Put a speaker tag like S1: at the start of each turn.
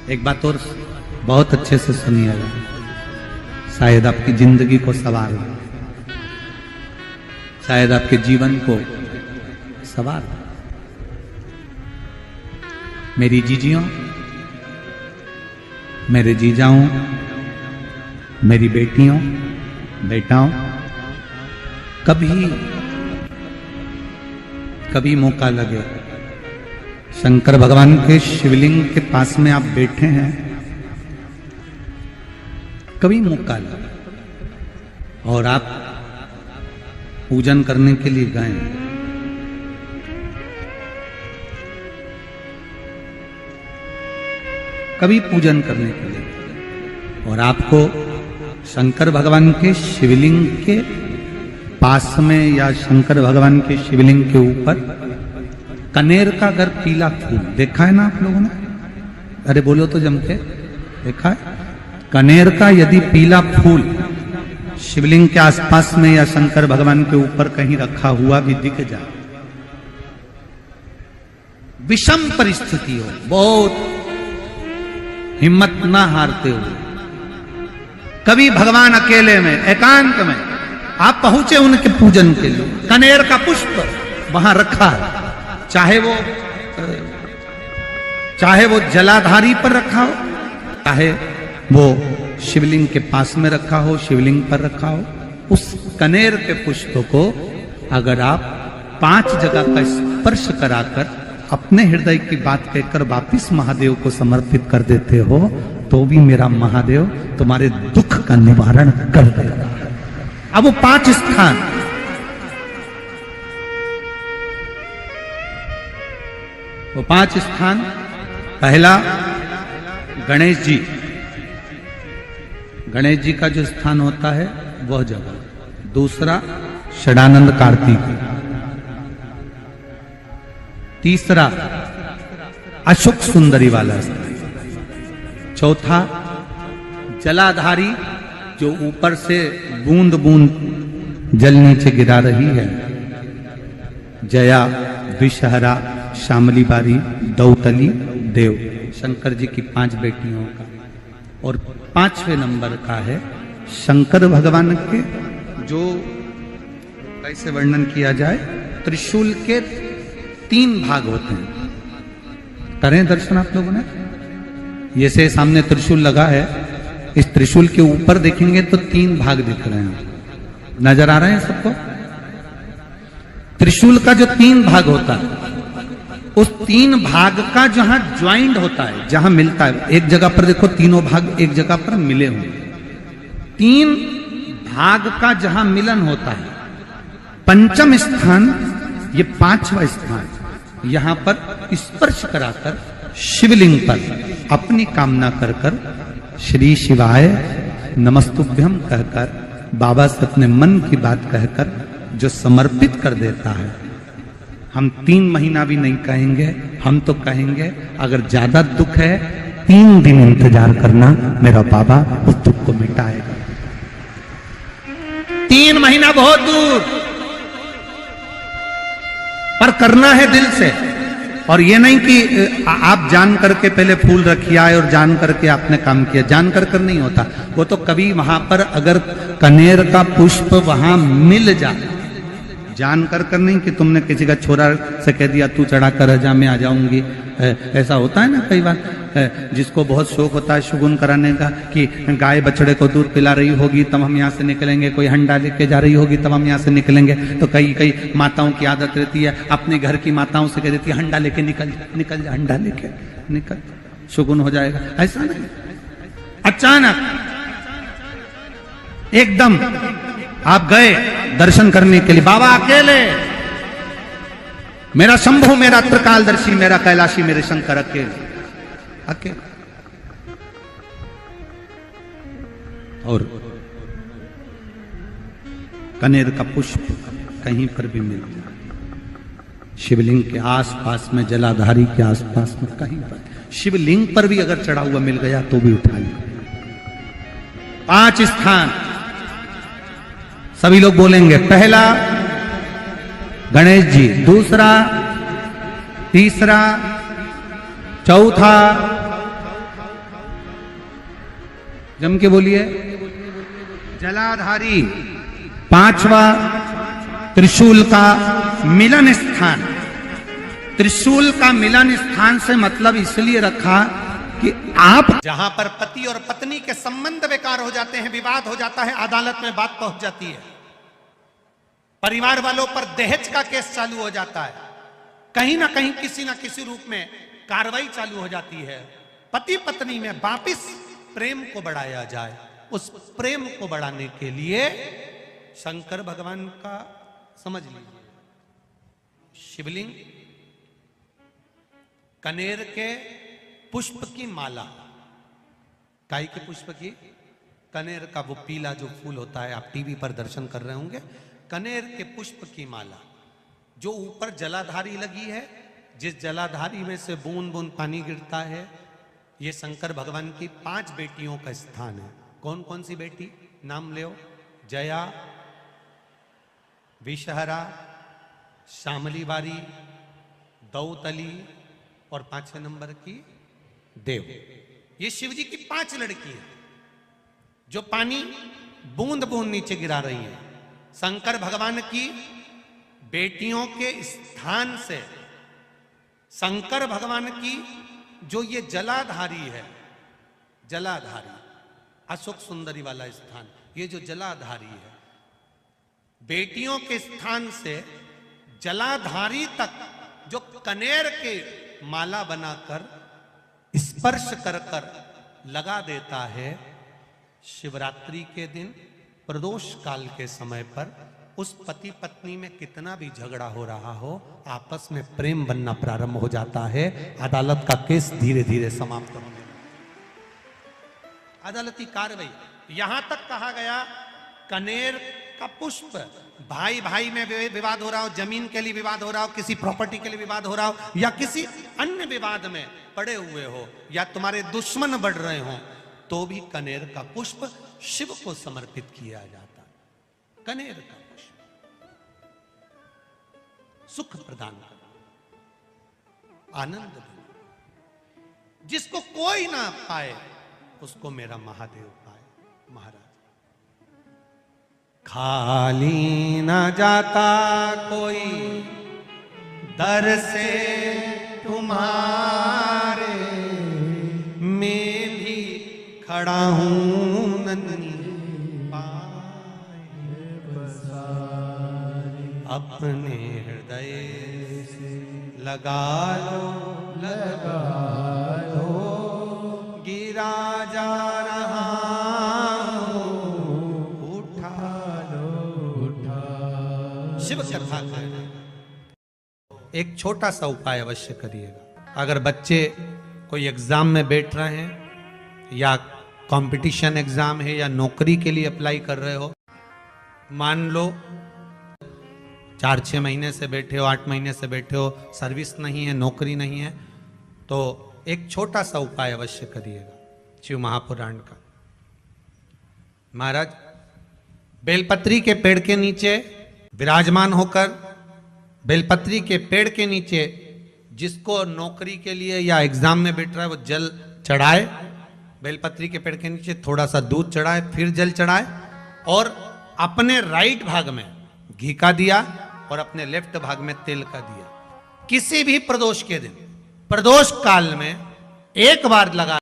S1: एक बात और बहुत अच्छे से सुनिएगा, शायद आपकी जिंदगी को सवार हो, शायद आपके जीवन को सवार हो। मेरी जीजियों, मेरे जीजाओं, मेरी बेटियों, बेटाओं, कभी मौका लगे, शंकर भगवान के शिवलिंग के पास में आप बैठे हैं, कभी मौका लगे और आप पूजन करने के लिए गए, कभी पूजन करने के लिए, और आपको शंकर भगवान के शिवलिंग के पास में या शंकर भगवान के शिवलिंग के ऊपर कनेर का अगर पीला फूल देखा है ना आप लोगों ने? अरे बोलो तो जम के, देखा है? कनेर का यदि पीला फूल शिवलिंग के आसपास में या शंकर भगवान के ऊपर कहीं रखा हुआ भी दिख जाए, विषम परिस्थिति हो, बहुत हिम्मत ना हारते हुए, कभी भगवान अकेले में एकांत में आप पहुंचे उनके पूजन के लिए, कनेर का पुष्प वहां रखा है, चाहे वो जलाधारी पर रखा हो, चाहे वो शिवलिंग के पास में रखा हो, शिवलिंग पर रखा हो, उस कनेर के पुष्प को अगर आप 5 जगह का स्पर्श कराकर अपने हृदय की बात कहकर वापिस महादेव को समर्पित कर देते हो, तो भी मेरा महादेव तुम्हारे दुख का निवारण कर देगा। अब वो 5 स्थान, वो 5 स्थान, पहला गणेश जी, गणेश जी का जो स्थान होता है वह जगह, दूसरा षडानंद कार्तिक, तीसरा अशोक सुंदरी वाला स्थान, चौथा जलाधारी जो ऊपर से बूंद बूंद जल नीचे गिरा रही है, जया, विषहरा, शामली बारी, दौतली, देव, शंकर जी की 5 बेटियों का, और 5वें नंबर का है शंकर भगवान के, जो कैसे वर्णन किया जाए, त्रिशूल के 3 भाग होते हैं। करें दर्शन आप लोगों ने? ये से सामने त्रिशूल लगा है, इस त्रिशूल के ऊपर देखेंगे तो 3 भाग दिख रहे हैं, नजर आ रहे हैं सबको? त्रिशूल का जो 3 भाग होता है, उस 3 भाग का जहां ज्वाइंट होता है, जहां मिलता है, एक जगह पर देखो तीनों भाग एक जगह पर मिले हुए, 3 भाग का जहां मिलन होता है, 5वां स्थान, ये 5वां स्थान, यहां पर स्पर्श कराकर शिवलिंग पर अपनी कामना कर कर श्री शिवाय नमस्तुभ्यम कहकर, बाबा से अपने मन की बात कहकर जो समर्पित कर देता है, हम 3 महीना भी नहीं कहेंगे, हम तो कहेंगे अगर ज्यादा दुख है 3 दिन इंतजार करना, मेरा बाबा उस दुख को मिटाएगा। 3 महीना बहुत दूर, पर करना है दिल से, और ये नहीं कि आप जान करके पहले फूल रखिए आए और जान करके आपने काम किया, जान कर नहीं होता वो तो, कभी वहां पर अगर कनेर का पुष्प वहां मिल जाए, जान कर नहीं कि तुमने किसी का छोरा से कह दिया तू चढ़ा कर जा, मैं आ जाऊंगी, ऐसा होता है ना कई बार, जिसको बहुत शौक होता है शुगुन कराने का, कि गाय बछड़े को दूध पिला रही होगी तब हम यहाँ से निकलेंगे, कोई हंडा लेके जा रही होगी तब हम यहाँ से निकलेंगे, तो कई माताओं की आदत रहती है, अपने घर की माताओं से कह देती है हंडा लेके निकल जा, हंडा लेके निकल, शुगुन हो जाएगा। ऐसा नहीं, अचानक एकदम आप गए दर्शन करने के लिए, बाबा अकेले, मेरा शंभु, मेरा त्रिकालदर्शी, मेरा कैलाशी, मेरे शंकर अकेले, और कनेर का पुष्प कहीं पर भी मिल जाए, शिवलिंग के आसपास में, जलाधारी के आसपास में कहीं पर, शिवलिंग पर भी अगर चढ़ा हुआ मिल गया तो भी उठा लिया। 5 स्थान सभी लोग बोलेंगे, पहला गणेश जी, दूसरा, तीसरा, चौथा, जम के बोलिए। जलाधारी, पांचवा त्रिशूल का मिलन स्थान। त्रिशूल का मिलन स्थान से मतलब इसलिए रखा कि आप जहां पर पति और पत्नी के संबंध बेकार हो जाते हैं, विवाद हो जाता है, अदालत में बात पहुंच जाती है, परिवार वालों पर दहेज का केस चालू हो जाता है, कहीं ना कहीं किसी ना किसी रूप में कार्रवाई चालू हो जाती है, पति पत्नी में वापिस प्रेम को बढ़ाया जाए, उस प्रेम को बढ़ाने के लिए शंकर भगवान का समझ लीजिए शिवलिंग, कनेर के पुष्प की माला, काय के पुष्प की, कनेर का वो पीला जो फूल होता है, आप टीवी पर दर्शन कर रहे होंगे, कनेर के पुष्प की माला जो ऊपर जलाधारी लगी है, जिस जलाधारी में से बूंद बूंद पानी गिरता है, ये शंकर भगवान की 5 बेटियों का स्थान है। कौन कौन सी बेटी नाम ले? जया, विषहरा, श्यामली बारी, दौतली और 5वें नंबर की देव। ये शिव जी की 5 लड़की है जो पानी बूंद बूंद नीचे गिरा रही है। शंकर भगवान की बेटियों के स्थान से शंकर भगवान की जो ये जलाधारी है, जलाधारी अशोक सुंदरी वाला स्थान, ये जो जलाधारी है, बेटियों के स्थान से जलाधारी तक जो कनेर के माला बनाकर स्पर्श कर कर लगा देता है, शिवरात्रि के दिन प्रदोष काल के समय पर उस पति पत्नी में कितना भी झगड़ा हो रहा हो, आपस में प्रेम बनना प्रारंभ हो जाता है। अदालत का केस धीरे धीरे समाप्त होने लगता है। अदालती कार्रवाई, यहां तक कहा गया कनेर का पुष्प, भाई भाई में विवाद हो रहा हो, जमीन के लिए विवाद हो रहा हो, किसी प्रॉपर्टी के लिए विवाद हो रहा हो, या किसी अन्य विवाद में पड़े हुए हो, या तुम्हारे दुश्मन बढ़ रहे हो, तो भी कनेर का पुष्प शिव को समर्पित किया जाता है। कनेर का पुष्प सुख प्रदान कर, आनंद दे, जिसको कोई ना पाए उसको मेरा महादेव पाए। महाराज, खाली ना जाता कोई दर से तुम्हारे, मैं भी खड़ा हूं नन्ही पाए बसारे, अपने हृदय से लगा लो, लगा लो, गिरा जा रहा शिव कथा करना। एक छोटा सा उपाय अवश्य करिएगा। अगर बच्चे कोई एग्जाम में बैठ रहे हैं, या कंपटीशन एग्जाम है, या नौकरी के लिए अप्लाई कर रहे हो, मान लो 4-6 महीने से बैठे हो, 8 महीने से बैठे हो, सर्विस नहीं है, नौकरी नहीं है, तो एक छोटा सा उपाय अवश्य करिएगा शिव महापुराण का। महाराज, बेलपत्री के पेड़ के नीचे विराजमान होकर, बेलपत्री के पेड़ के नीचे जिसको नौकरी के लिए या एग्जाम में बैठ रहा है वो जल चढ़ाए, बेलपत्री के पेड़ के नीचे थोड़ा सा दूध चढ़ाए, फिर जल चढ़ाए, और अपने राइट भाग में घी का दिया और अपने लेफ्ट भाग में तेल का दिया। किसी भी प्रदोष के दिन, प्रदोष काल में एक बार लगा